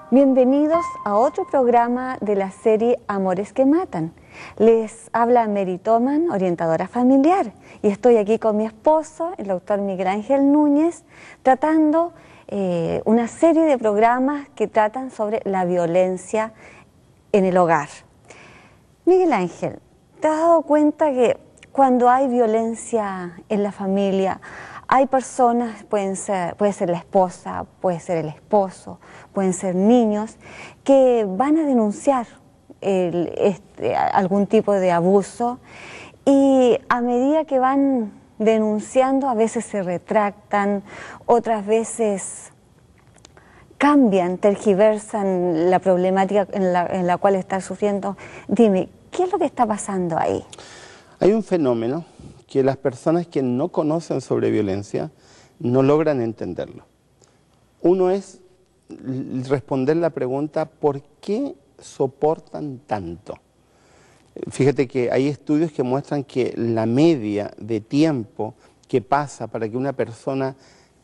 Bienvenidos a otro programa de la serie Amores que Matan. Les habla Mary Toman, orientadora familiar, y estoy aquí con mi esposo, el doctor Miguel Ángel Núñez, tratando una serie de programas que tratan sobre la violencia en el hogar. Miguel Ángel, ¿te has dado cuenta que cuando hay violencia en la familia, hay personas, puede ser la esposa, puede ser el esposo, pueden ser niños, que van a denunciar algún tipo de abuso, y a medida que van denunciando, a veces se retractan, otras veces cambian, tergiversan la problemática en la cual están sufriendo? Dime, ¿qué es lo que está pasando ahí? Hay un fenómeno que las personas que no conocen sobre violencia no logran entenderlo. Uno es responder la pregunta, ¿por qué soportan tanto? Fíjate que hay estudios que muestran que la media de tiempo que pasa para que una persona,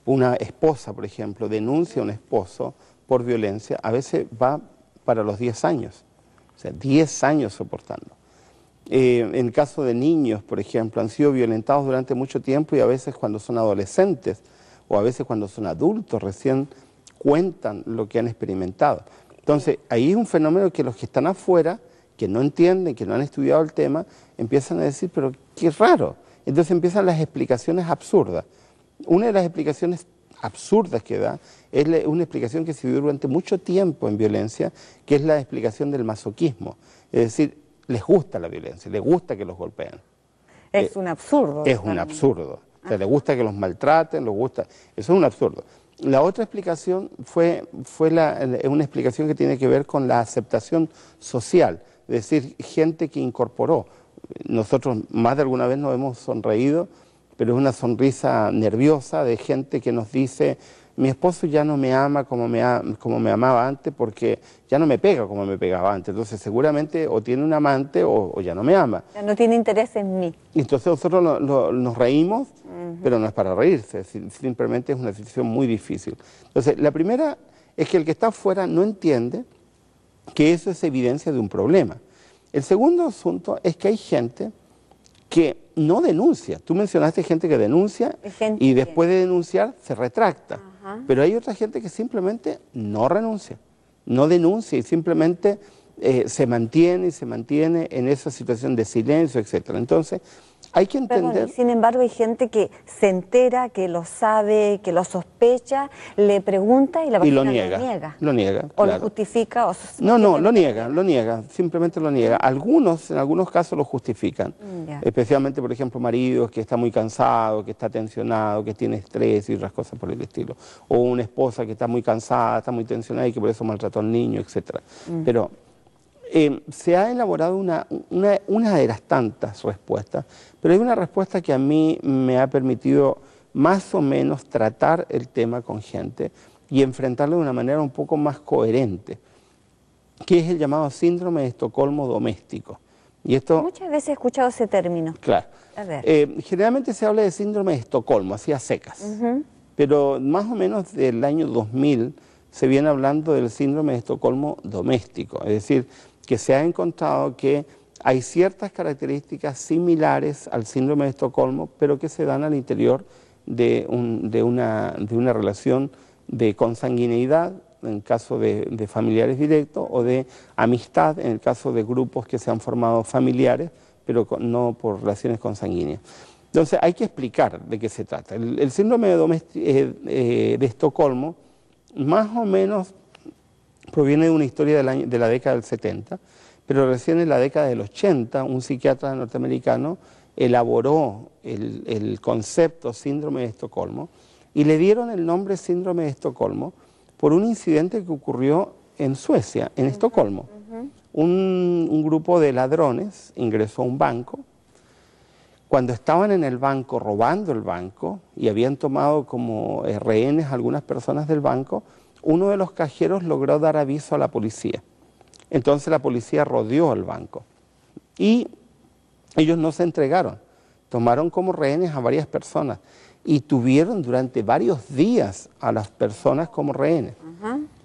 una esposa por ejemplo, denuncie a un esposo por violencia, a veces va para los 10 años, o sea, 10 años soportando. En el caso de niños, por ejemplo, han sido violentados durante mucho tiempo y a veces cuando son adolescentes o a veces cuando son adultos recién cuentan lo que han experimentado. Entonces, ahí es un fenómeno que los que están afuera, que no entienden, que no han estudiado el tema, empiezan a decir, pero qué raro. Entonces empiezan las explicaciones absurdas. Una de las explicaciones absurdas que da es una explicación que se dio durante mucho tiempo en violencia, que es la explicación del masoquismo. Es decir, les gusta la violencia, les gusta que los golpeen. Es un absurdo. Es un absurdo. O sea, les gusta que los maltraten, les gusta. Eso es un absurdo. La otra explicación fue una explicación que tiene que ver con la aceptación social, es decir, gente que incorporó. Nosotros más de alguna vez nos hemos sonreído, pero es una sonrisa nerviosa de gente que nos dice, mi esposo ya no me ama como me amaba antes porque ya no me pega como me pegaba antes. Entonces seguramente o tiene un amante o ya no me ama. Ya no tiene interés en mí. Y entonces nosotros nos reímos, pero no es para reírse, simplemente es una situación muy difícil. Entonces la primera es que el que está afuera no entiende que eso es evidencia de un problema. El segundo asunto es que hay gente que no denuncia. Tú mencionaste gente que denuncia y después de denunciar se retracta. Pero hay otra gente que simplemente no renuncia, no denuncia y simplemente se mantiene en esa situación de silencio, etcétera. Entonces, hay que entender... Perdón, sin embargo, hay gente que se entera, que lo sabe, que lo sospecha, le pregunta y la persona lo niega. Lo niega, o claro. lo justifica. No, lo niega, simplemente lo niega. Algunos, en algunos casos lo justifican, especialmente, por ejemplo, maridos que está muy cansado, que está tensionado, que tiene estrés y otras cosas por el estilo. O una esposa que está muy cansada, está muy tensionada y que por eso maltrató al niño, etcétera. Pero se ha elaborado una de las tantas respuestas, pero hay una respuesta que a mí me ha permitido más o menos tratar el tema con gente y enfrentarlo de una manera un poco más coherente, que es el llamado síndrome de Estocolmo doméstico. Y esto, muchas veces he escuchado ese término. Claro. A ver. Generalmente se habla de síndrome de Estocolmo, así a secas, pero más o menos del año 2000 se viene hablando del síndrome de Estocolmo doméstico, es decir, que se ha encontrado que hay ciertas características similares al síndrome de Estocolmo, pero que se dan al interior de una relación de consanguineidad, en el caso de familiares directos, o de amistad, en el caso de grupos que se han formado familiares, pero no por relaciones consanguíneas. Entonces hay que explicar de qué se trata. El síndrome de Estocolmo, más o menos, proviene de una historia de la década del 70, pero recién en la década del 80 un psiquiatra norteamericano elaboró el concepto síndrome de Estocolmo y le dieron el nombre síndrome de Estocolmo por un incidente que ocurrió en Suecia, en Estocolmo. Un grupo de ladrones ingresó a un banco. Cuando estaban en el banco, robando el banco, y habían tomado como rehenes a algunas personas del banco, uno de los cajeros logró dar aviso a la policía. Entonces la policía rodeó el banco y ellos no se entregaron, tomaron como rehenes a varias personas y tuvieron durante varios días a las personas como rehenes.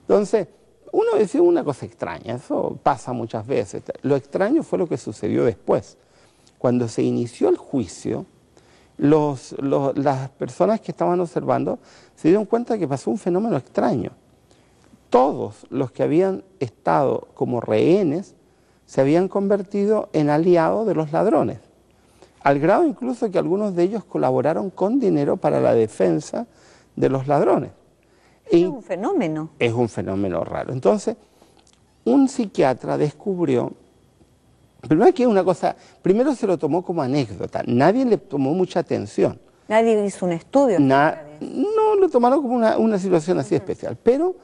Entonces, uno decía una cosa extraña, eso pasa muchas veces. Lo extraño fue lo que sucedió después. Cuando se inició el juicio, las personas que estaban observando se dieron cuenta de que pasó un fenómeno extraño. Todos los que habían estado como rehenes se habían convertido en aliados de los ladrones, al grado incluso que algunos de ellos colaboraron con dinero para la defensa de los ladrones. Es un fenómeno. Es un fenómeno raro. Entonces, un psiquiatra descubrió, primero que una cosa, primero se lo tomó como anécdota, nadie le tomó mucha atención. Nadie hizo un estudio. No lo tomaron como una situación así especial, pero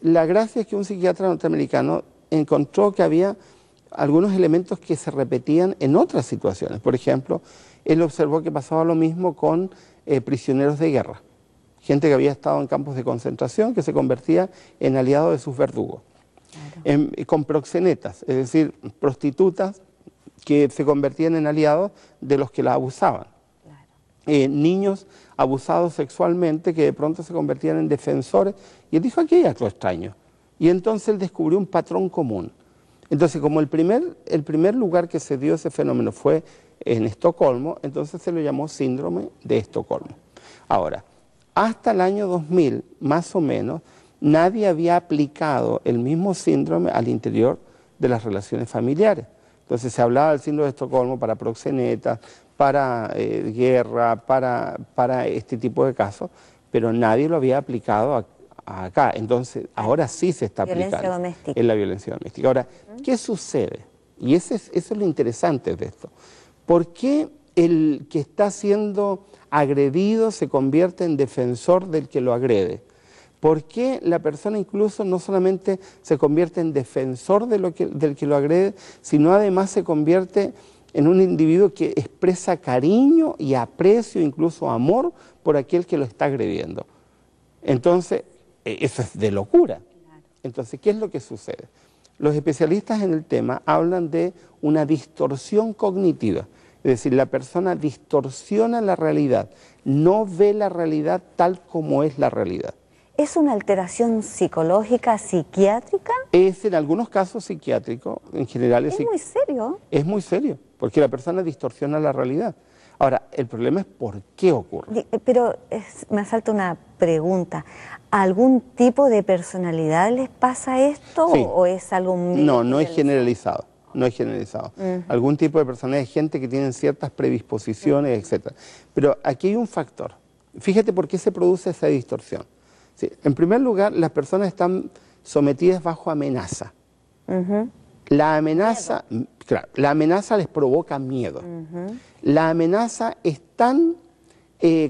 la gracia es que un psiquiatra norteamericano encontró que había algunos elementos que se repetían en otras situaciones. Por ejemplo, él observó que pasaba lo mismo con prisioneros de guerra, gente que había estado en campos de concentración que se convertía en aliados de sus verdugos. Claro. Con proxenetas, es decir, prostitutas que se convertían en aliados de los que las abusaban. Claro. Niños abusados sexualmente que de pronto se convertían en defensores. Y él dijo, aquí hay algo extraño. Y entonces él descubrió un patrón común. Entonces, como el primer lugar que se dio ese fenómeno fue en Estocolmo, entonces se lo llamó síndrome de Estocolmo. Ahora, hasta el año 2000, más o menos, nadie había aplicado el mismo síndrome al interior de las relaciones familiares. Entonces se hablaba del síndrome de Estocolmo para proxenetas, para guerra, para este tipo de casos, pero nadie lo había aplicado acá. Entonces ahora sí se está aplicando en la violencia doméstica. Ahora, ¿qué sucede? Y eso es lo interesante de esto. ¿Por qué el que está siendo agredido se convierte en defensor del que lo agrede? ¿Por qué la persona incluso no solamente se convierte en defensor del que lo agrede, sino además se convierte en un individuo que expresa cariño y aprecio, incluso amor, por aquel que lo está agrediendo? Entonces, eso es de locura. Entonces, ¿qué es lo que sucede? Los especialistas en el tema hablan de una distorsión cognitiva. Es decir, la persona distorsiona la realidad, no ve la realidad tal como es la realidad. ¿Es una alteración psicológica, psiquiátrica? Es en algunos casos psiquiátrico, en general es muy serio. Es muy serio, porque la persona distorsiona la realidad. Ahora, el problema es por qué ocurre. Pero me salta una pregunta. ¿A algún tipo de personalidad les pasa esto Sí. o es algo muy No es generalizado. No es generalizado. Algún tipo de personalidad, gente que tienen ciertas predisposiciones, etc. Pero aquí hay un factor. Fíjate por qué se produce esa distorsión. Sí, en primer lugar, las personas están sometidas bajo amenaza. La amenaza, claro, la amenaza les provoca miedo. La amenaza es tan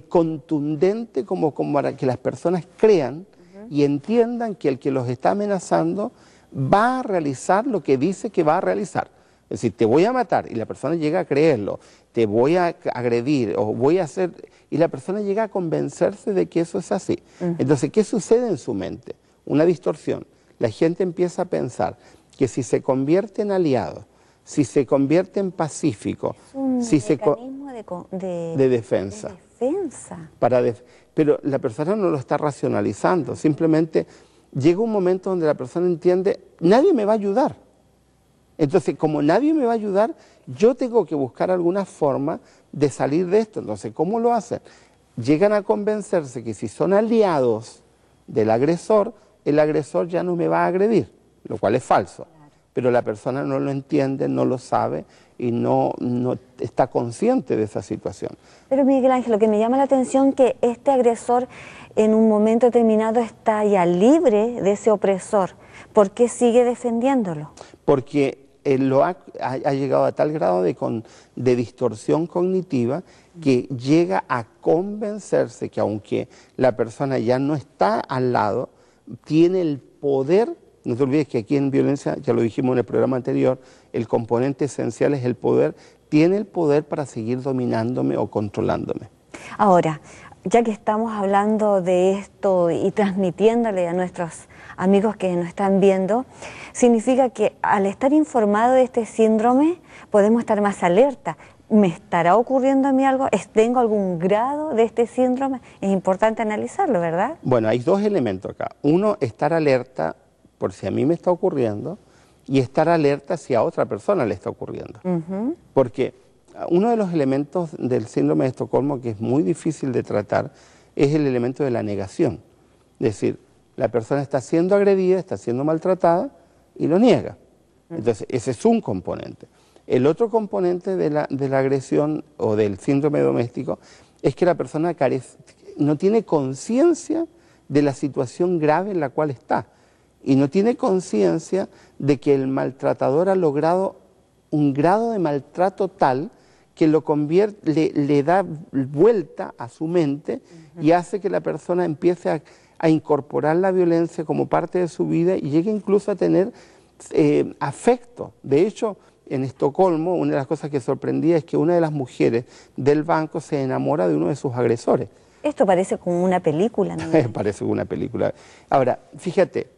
contundente como para que las personas crean y entiendan que el que los está amenazando va a realizar lo que dice que va a realizar. Es decir, te voy a matar, y la persona llega a creerlo, te voy a agredir, o voy a hacer, y la persona llega a convencerse de que eso es así. Entonces, ¿qué sucede en su mente? Una distorsión. La gente empieza a pensar que si se convierte en aliado, si se convierte en pacífico, si se mecanismo de defensa. De defensa. Pero la persona no lo está racionalizando, simplemente llega un momento donde la persona entiende, nadie me va a ayudar. Entonces, como nadie me va a ayudar, yo tengo que buscar alguna forma de salir de esto. Entonces, ¿cómo lo hacen? Llegan a convencerse que si son aliados del agresor, el agresor ya no me va a agredir, lo cual es falso. Claro. Pero la persona no lo entiende, no lo sabe y no está consciente de esa situación. Pero Miguel Ángel, lo que me llama la atención es que este agresor en un momento determinado está ya libre de ese opresor. ¿Por qué sigue defendiéndolo? Porque ha llegado a tal grado de distorsión cognitiva que llega a convencerse que aunque la persona ya no está al lado, tiene el poder. No te olvides que aquí en violencia, ya lo dijimos en el programa anterior, el componente esencial es el poder, tiene el poder para seguir dominándome o controlándome. Ahora, ya que estamos hablando de esto y transmitiéndole a nuestros amigos que nos están viendo, significa que al estar informado de este síndrome podemos estar más alerta. ¿Me estará ocurriendo a mí algo? ¿Tengo algún grado de este síndrome? Es importante analizarlo, ¿verdad? Bueno, hay dos elementos acá. Uno, estar alerta por si a mí me está ocurriendo y estar alerta si a otra persona le está ocurriendo. Porque uno de los elementos del síndrome de Estocolmo que es muy difícil de tratar es el elemento de la negación. Es decir, la persona está siendo agredida, está siendo maltratada y lo niega. Entonces, ese es un componente. El otro componente de la agresión o del síndrome doméstico es que la persona no tiene conciencia de la situación grave en la cual está y no tiene conciencia de que el maltratador ha logrado un grado de maltrato tal que lo convierte, le da vuelta a su mente y hace que la persona empiece a incorporar la violencia como parte de su vida y llegue incluso a tener afecto. De hecho, en Estocolmo, una de las cosas que sorprendía es que una de las mujeres del banco se enamora de uno de sus agresores. Esto parece como una película, ¿no? Parece una película. Ahora, fíjate,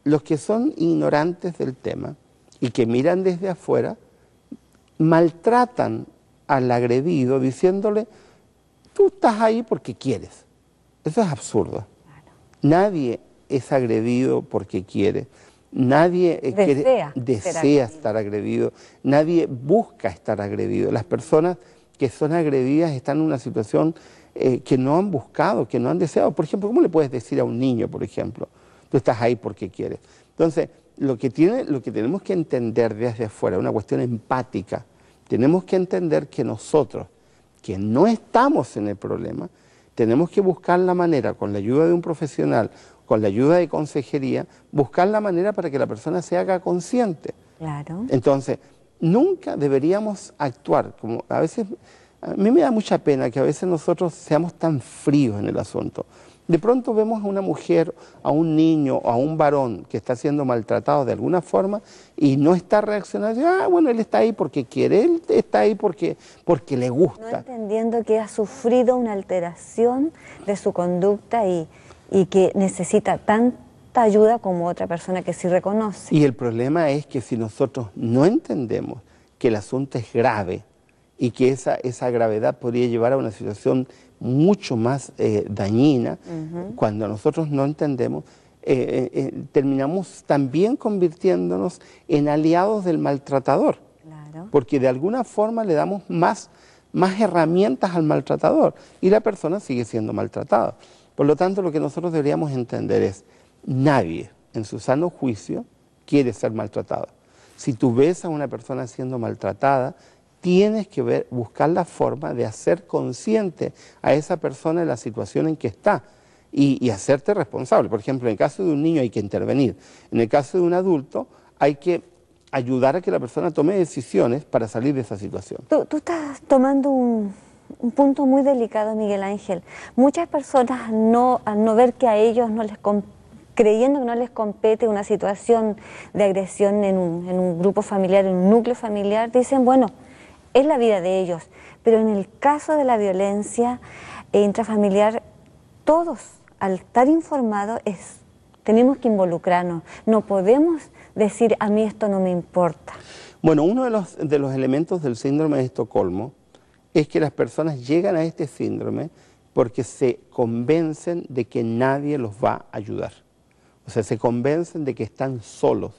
los que son ignorantes del tema y que miran desde afuera, maltratan al agredido diciéndole, tú estás ahí porque quieres. Eso es absurdo. Claro. Nadie es agredido porque quiere. Nadie desea estar agredido, nadie busca estar agredido. Las personas que son agredidas están en una situación que no han buscado, que no han deseado. Por ejemplo, ¿cómo le puedes decir a un niño, por ejemplo, tú estás ahí porque quieres? Entonces, lo que tenemos que entender desde afuera, una cuestión empática, tenemos que entender que nosotros, que no estamos en el problema, tenemos que buscar la manera, con la ayuda de un profesional, con la ayuda de consejería, buscar la manera para que la persona se haga consciente. Claro. Entonces, nunca deberíamos actuar, como a veces, a mí me da mucha pena que a veces nosotros seamos tan fríos en el asunto. De pronto vemos a una mujer, a un niño o a un varón que está siendo maltratado de alguna forma y no está reaccionando, bueno, él está ahí porque quiere, él está ahí porque le gusta. No entendiendo que ha sufrido una alteración de su conducta y que necesita tanta ayuda como otra persona que sí reconoce. Y el problema es que si nosotros no entendemos que el asunto es grave y que esa gravedad podría llevar a una situación mucho más dañina, cuando nosotros no entendemos, terminamos también convirtiéndonos en aliados del maltratador. Claro. Porque de alguna forma le damos más herramientas al maltratador y la persona sigue siendo maltratada. Por lo tanto, lo que nosotros deberíamos entender es, nadie en su sano juicio quiere ser maltratado. Si tú ves a una persona siendo maltratada, tienes que buscar la forma de hacer consciente a esa persona de la situación en que está y hacerte responsable. Por ejemplo, en el caso de un niño hay que intervenir. En el caso de un adulto hay que ayudar a que la persona tome decisiones para salir de esa situación. Tú estás tomando un punto muy delicado, Miguel Ángel. Muchas personas al no ver que a ellos creyendo que no les compete una situación de agresión en un grupo familiar, en un núcleo familiar, dicen, bueno, es la vida de ellos. Pero en el caso de la violencia intrafamiliar, todos, al estar informados, tenemos que involucrarnos. No podemos decir, a mí esto no me importa. Bueno, uno de los elementos del síndrome de Estocolmo es que las personas llegan a este síndrome porque se convencen de que nadie los va a ayudar. O sea, se convencen de que están solos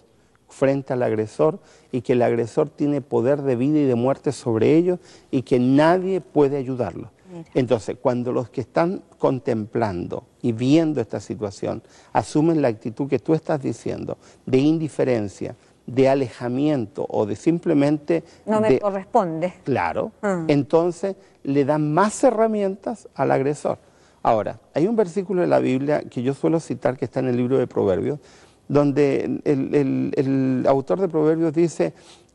frente al agresor y que el agresor tiene poder de vida y de muerte sobre ellos y que nadie puede ayudarlos. Entonces, cuando los que están contemplando y viendo esta situación asumen la actitud que tú estás diciendo, de indiferencia, de alejamiento o de simplemente... No me corresponde. Claro, entonces le dan más herramientas al agresor. Ahora, hay un versículo de la Biblia que yo suelo citar que está en el libro de Proverbios, donde el autor de Proverbios dice,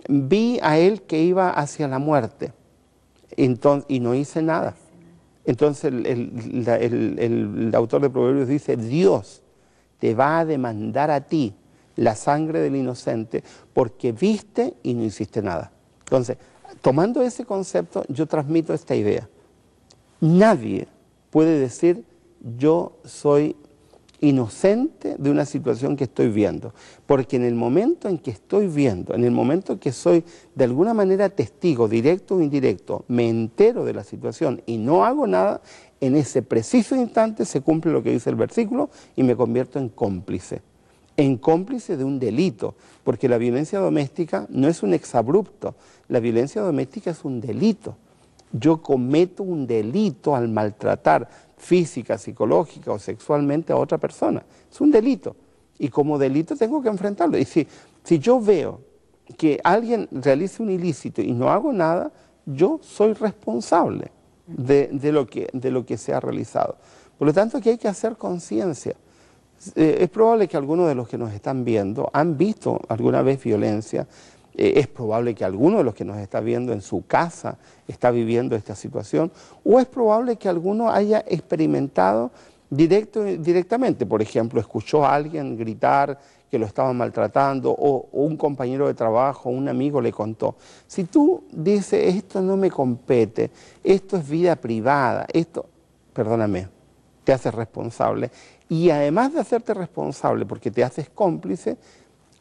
vi a él que iba hacia la muerte y no hice nada. Entonces el autor de Proverbios dice, Dios te va a demandar a ti la sangre del inocente porque viste y no hiciste nada. Entonces, tomando ese concepto, yo transmito esta idea. Nadie puede decir, yo soy inocente de una situación que estoy viendo, porque en el momento en que estoy viendo, en el momento en que soy de alguna manera testigo, directo o indirecto, me entero de la situación y no hago nada, en ese preciso instante se cumple lo que dice el versículo y me convierto en cómplice. en cómplice de un delito, porque la violencia doméstica no es un exabrupto, la violencia doméstica es un delito. Yo cometo un delito al maltratar física, psicológica o sexualmente a otra persona. Es un delito. Y como delito tengo que enfrentarlo. Y si yo veo que alguien realice un ilícito y no hago nada, yo soy responsable de lo que se ha realizado. Por lo tanto, aquí hay que hacer conciencia. Es probable que algunos de los que nos están viendo han visto alguna vez violencia. Es probable que alguno de los que nos está viendo en su casa está viviendo esta situación, o es probable que alguno haya experimentado directamente, por ejemplo, escuchó a alguien gritar que lo estaban maltratando, o un compañero de trabajo, un amigo le contó. Si tú dices, esto no me compete, esto es vida privada, esto, perdóname, te haces responsable, y además de hacerte responsable porque te haces cómplice,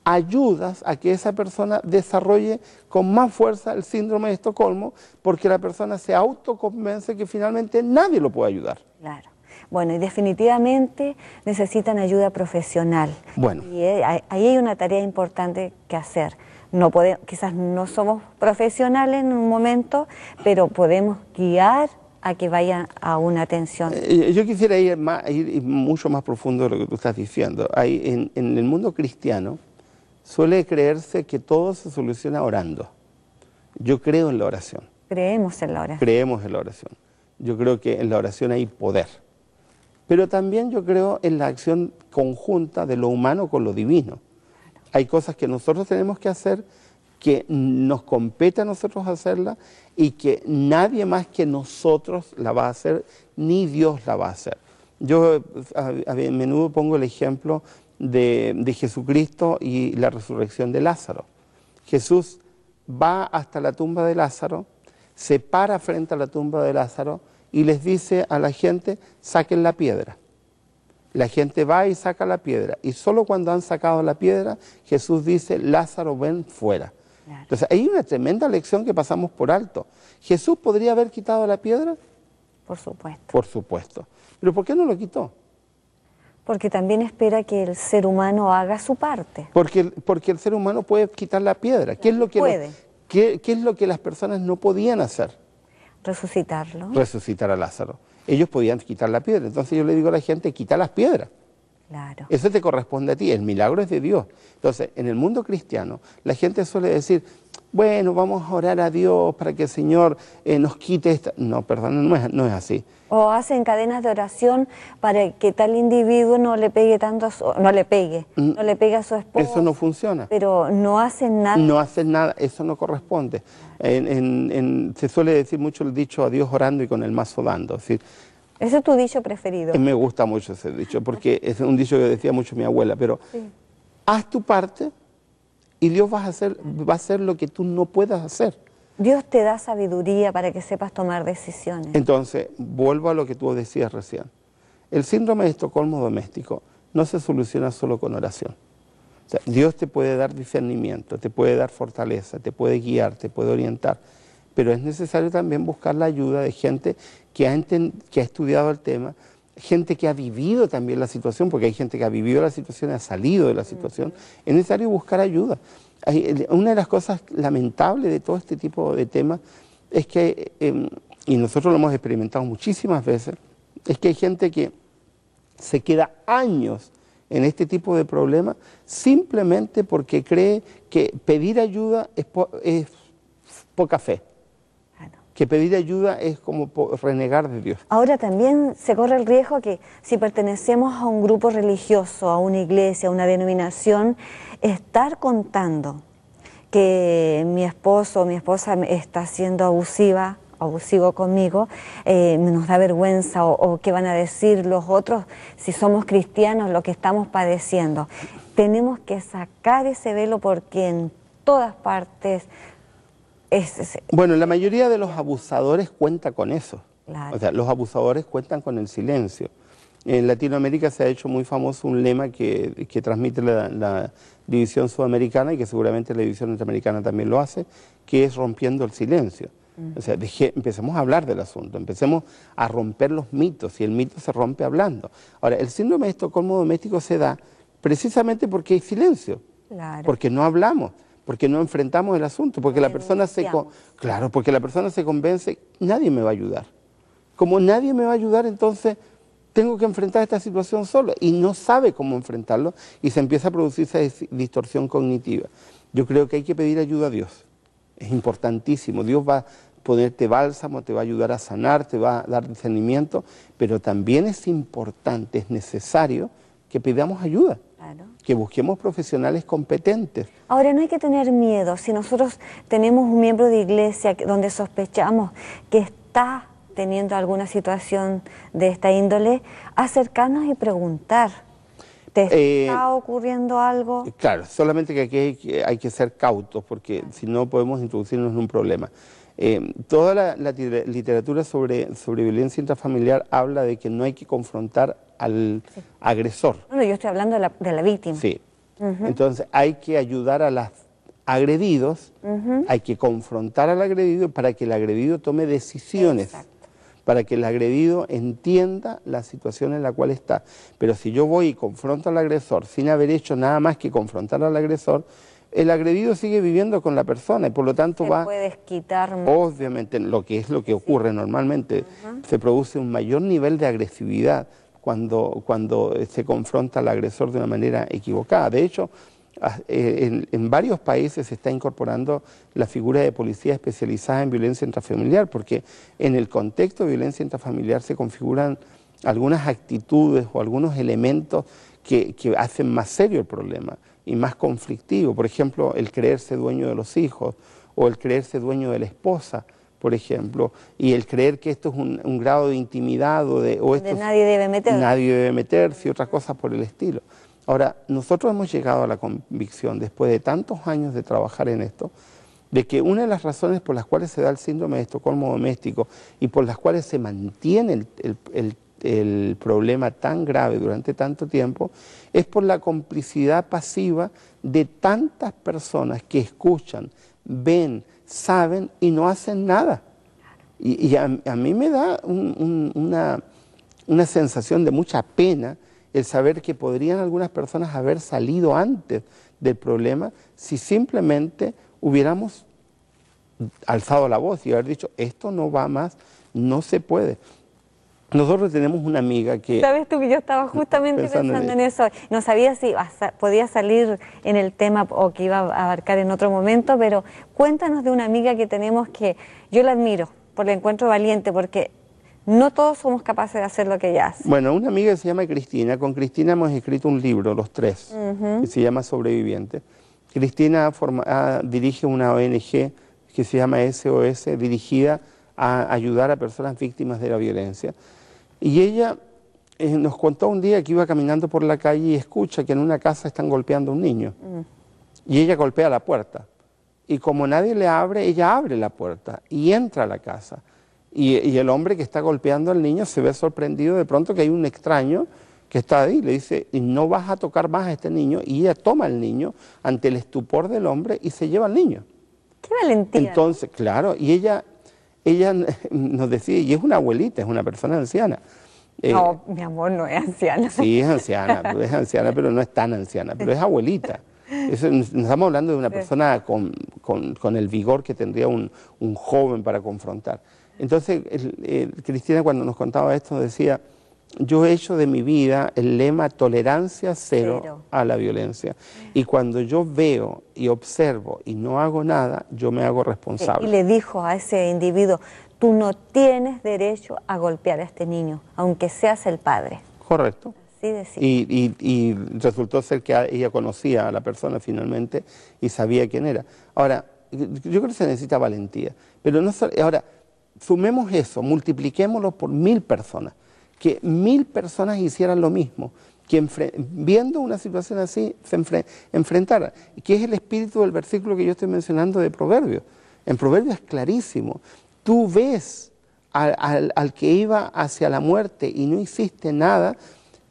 ayudas a que esa persona desarrolle con más fuerza el síndrome de Estocolmo, porque la persona se autoconvence que finalmente nadie lo puede ayudar. Claro. Bueno, y definitivamente necesitan ayuda profesional. Bueno. Y ahí hay una tarea importante que hacer. Quizás no somos profesionales en un momento, pero podemos guiar a que vayan a una atención. Yo quisiera ir mucho más profundo de lo que tú estás diciendo. En el mundo cristiano suele creerse que todo se soluciona orando. Yo creo en la oración. Creemos en la oración. Creemos en la oración. Yo creo que en la oración hay poder. Pero también yo creo en la acción conjunta de lo humano con lo divino. Hay cosas que nosotros tenemos que hacer, que nos compete a nosotros hacerla, y que nadie más que nosotros la va a hacer, ni Dios la va a hacer. Yo a menudo pongo el ejemplo de Jesucristo y la resurrección de Lázaro. Jesús va hasta la tumba de Lázaro, se para frente a la tumba de Lázaro y les dice a la gente, saquen la piedra. La gente va y saca la piedra, y solo cuando han sacado la piedra, Jesús dice, Lázaro, ven fuera. Claro. Entonces hay una tremenda lección que pasamos por alto. ¿Jesús podría haber quitado la piedra? Por supuesto. Por supuesto. ¿Pero por qué no lo quitó? Porque también espera que el ser humano haga su parte. Porque el ser humano puede quitar la piedra. ¿Qué es lo que puede. ¿qué es lo que las personas no podían hacer? Resucitarlo. Resucitar a Lázaro. Ellos podían quitar la piedra. Entonces yo le digo a la gente, quita las piedras. Claro. Eso te corresponde a ti, el milagro es de Dios. Entonces, en el mundo cristiano, la gente suele decir, bueno, vamos a orar a Dios para que el Señor nos quite esta... No, perdón, no es así. O hacen cadenas de oración para que tal individuo no le pegue tanto no le pegue a su esposa. Eso no funciona. Pero no hacen nada. No hacen nada, eso no corresponde. Se suele decir mucho el dicho, a Dios orando y con el mazo dando. Es decir, ese es tu dicho preferido. Me gusta mucho ese dicho, porque es un dicho que decía mucho mi abuela, pero sí. Haz tu parte y Dios va a hacer lo que tú no puedas hacer. Dios te da sabiduría para que sepas tomar decisiones. Entonces, vuelvo a lo que tú decías recién. El síndrome de Estocolmo doméstico no se soluciona solo con oración. O sea, Dios te puede dar discernimiento, te puede dar fortaleza, te puede guiar, te puede orientar, pero es necesario también buscar la ayuda de gente que ha estudiado el tema, gente que ha vivido también la situación, porque hay gente que ha vivido la situación y ha salido de la situación. Es necesario buscar ayuda. Una de las cosas lamentables de todo este tipo de temas es que, y nosotros lo hemos experimentado muchísimas veces, es que hay gente que se queda años en este tipo de problemas simplemente porque cree que pedir ayuda es poca fe. Que pedir ayuda es como renegar de Dios. Ahora también se corre el riesgo que si pertenecemos a un grupo religioso, a una iglesia, a una denominación, estar contando que mi esposo o mi esposa está siendo abusivo conmigo, nos da vergüenza o qué van a decir los otros si somos cristianos lo que estamos padeciendo. Tenemos que sacar ese velo porque en todas partes... Bueno, la mayoría de los abusadores cuenta con eso. Claro. O sea, los abusadores cuentan con el silencio. En Latinoamérica se ha hecho muy famoso un lema que transmite la división sudamericana y que seguramente la división norteamericana también lo hace, que es rompiendo el silencio. O sea, empecemos a hablar del asunto, empecemos a romper los mitos, y el mito se rompe hablando. Ahora, el síndrome de Estocolmo doméstico se da precisamente porque hay silencio, Claro. porque no hablamos, porque no enfrentamos el asunto, porque No la persona denunciamos. claro, porque la persona se convence, nadie me va a ayudar. Como nadie me va a ayudar, entonces tengo que enfrentar esta situación solo, y no sabe cómo enfrentarlo, y se empieza a producir esa distorsión cognitiva. Yo creo que hay que pedir ayuda a Dios, es importantísimo. Dios va a ponerte bálsamo, te va a ayudar a sanar, te va a dar discernimiento, pero también es importante, es necesario que pidamos ayuda, Claro. que busquemos profesionales competentes. Ahora, no hay que tener miedo. Si nosotros tenemos un miembro de iglesia donde sospechamos que está teniendo alguna situación de esta índole, acercarnos y preguntar. ¿Te está ocurriendo algo? Claro, solamente que aquí hay que ser cautos, porque si no podemos introducirnos en un problema. Toda la literatura sobre violencia intrafamiliar habla de que no hay que confrontar al agresor. Bueno, yo estoy hablando de la víctima. Sí. Entonces hay que ayudar a los agredidos, hay que confrontar al agredido para que el agredido tome decisiones. Exacto. Para que el agredido entienda la situación en la cual está. Pero si yo voy y confronto al agresor sin haber hecho nada más que confrontar al agresor, el agredido sigue viviendo con la persona y por lo tanto Te va... puedes quitar. Obviamente, lo que ocurre normalmente, se produce un mayor nivel de agresividad cuando se confronta al agresor de una manera equivocada. De hecho, en varios países se está incorporando la figura de policía especializada en violencia intrafamiliar, porque en el contexto de violencia intrafamiliar se configuran algunas actitudes o algunos elementos que hacen más serio el problema y más conflictivo. Por ejemplo, el creerse dueño de los hijos o el creerse dueño de la esposa, por ejemplo, y el creer que esto es un grado de intimidad Nadie debe meterse. Nadie debe meterse y otras cosas por el estilo. Ahora, nosotros hemos llegado a la convicción, después de tantos años de trabajar en esto, de que una de las razones por las cuales se da el síndrome de Estocolmo doméstico y por las cuales se mantiene el problema tan grave durante tanto tiempo, es por la complicidad pasiva de tantas personas que escuchan, ven, saben y no hacen nada. Y a mí me da una sensación de mucha pena el saber que podrían algunas personas haber salido antes del problema si simplemente hubiéramos alzado la voz y haber dicho, esto no va más, no se puede. Nosotros tenemos una amiga que... ¿Sabes tú que yo estaba justamente pensando en eso? No sabía si podía salir en el tema o que iba a abarcar en otro momento, pero cuéntanos de una amiga que tenemos que yo la admiro, por la encuentro valiente, porque no todos somos capaces de hacer lo que ella hace. Bueno, una amiga que se llama Cristina, con Cristina hemos escrito un libro, los tres, que se llama Sobreviviente. Cristina dirige una ONG que se llama SOS, dirigida a ayudar a personas víctimas de la violencia. Y ella nos contó un día que iba caminando por la calle y escucha que en una casa están golpeando a un niño. Y ella golpea la puerta. Y como nadie le abre, ella abre la puerta y entra a la casa. Y el hombre que está golpeando al niño se ve sorprendido de pronto que hay un extraño que está ahí. Le dice, no vas a tocar más a este niño. Y ella toma al niño ante el estupor del hombre y se lleva al niño. ¡Qué valentía! Entonces, claro, y ella nos decía, y es una abuelita, es una persona anciana. No, mi amor, no es anciana. Sí, es anciana, pero no es tan anciana, pero es abuelita. Nos estamos hablando de una persona con el vigor que tendría un joven para confrontar. Entonces, Cristina cuando nos contaba esto decía, yo he hecho de mi vida el lema tolerancia cero a la violencia. Y cuando yo veo y observo y no hago nada, yo me hago responsable. Y le dijo a ese individuo, tú no tienes derecho a golpear a este niño, aunque seas el padre. Correcto. Así decía. Y resultó ser que ella conocía a la persona finalmente y sabía quién era. Ahora, yo creo que se necesita valentía. Pero no ahora, sumemos eso, multipliquémoslo por 1000 personas. Que 1000 personas hicieran lo mismo, que viendo una situación así se enfrentaran, que es el espíritu del versículo que yo estoy mencionando de Proverbios. En Proverbios es clarísimo, tú ves al que iba hacia la muerte y no hiciste nada,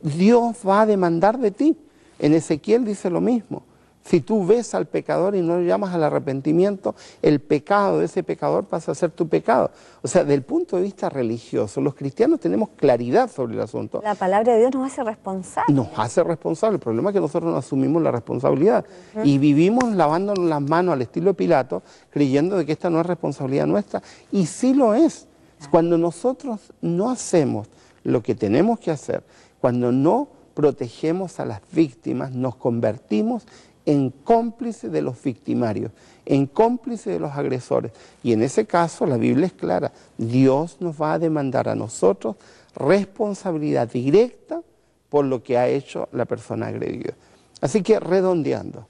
Dios va a demandar de ti. En Ezequiel dice lo mismo, Si tú ves al pecador y no lo llamas al arrepentimiento, el pecado de ese pecador pasa a ser tu pecado. O sea, desde el punto de vista religioso, los cristianos tenemos claridad sobre el asunto. La palabra de Dios nos hace responsables. Nos hace responsables. El problema es que nosotros no asumimos la responsabilidad y vivimos lavándonos las manos al estilo Pilato, creyendo de que esta no es responsabilidad nuestra. Y sí lo es. Cuando nosotros no hacemos lo que tenemos que hacer, cuando no protegemos a las víctimas, nos convertimos en cómplice de los victimarios, en cómplice de los agresores. Y en ese caso la Biblia es clara, Dios nos va a demandar a nosotros responsabilidad directa por lo que ha hecho la persona agredida. Así que redondeando,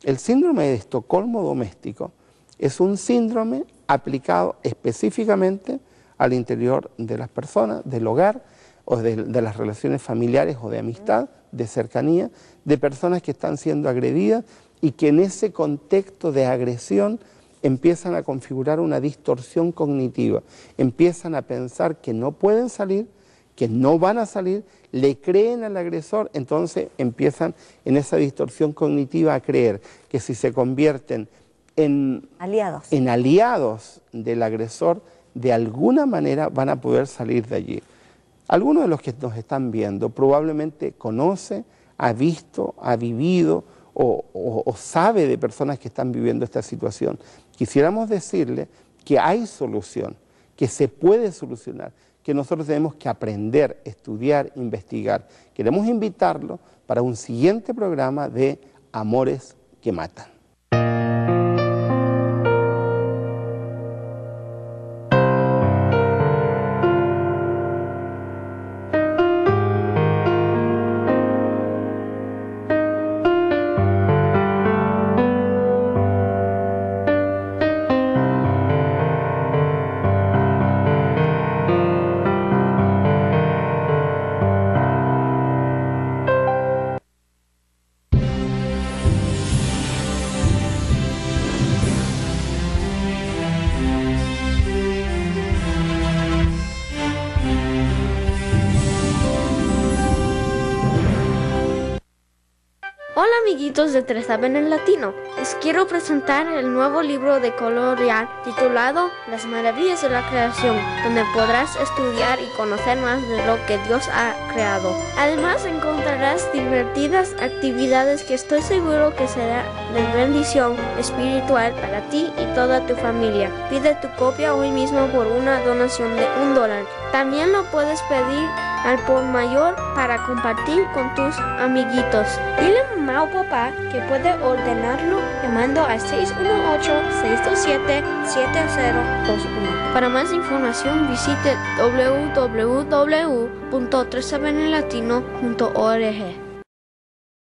el síndrome de Estocolmo doméstico es un síndrome aplicado específicamente al interior de las personas, del hogar, o de las relaciones familiares o de amistad, de cercanía, de personas que están siendo agredidas y que en ese contexto de agresión empiezan a configurar una distorsión cognitiva, empiezan a pensar que no pueden salir, que no van a salir, le creen al agresor, entonces empiezan en esa distorsión cognitiva a creer que si se convierten en aliados del agresor, de alguna manera van a poder salir de allí. Algunos de los que nos están viendo probablemente conoce, ha visto, ha vivido o sabe de personas que están viviendo esta situación. Quisiéramos decirle que hay solución, que se puede solucionar, que nosotros tenemos que aprender, estudiar, investigar. Queremos invitarlo para un siguiente programa de Amores que Matan. Hola amiguitos de Tres Saben en Latino, les quiero presentar el nuevo libro de colorear titulado Las Maravillas de la Creación, donde podrás estudiar y conocer más de lo que Dios ha creado. Además encontrarás divertidas actividades que estoy seguro que será de bendición espiritual para ti y toda tu familia. Pide tu copia hoy mismo por una donación de $1. También lo puedes pedir al por mayor para compartir con tus amiguitos. Dile a mamá o papá que puede ordenarlo llamando al 618-627-7021. Para más información visite www.tresabenenlatino.org.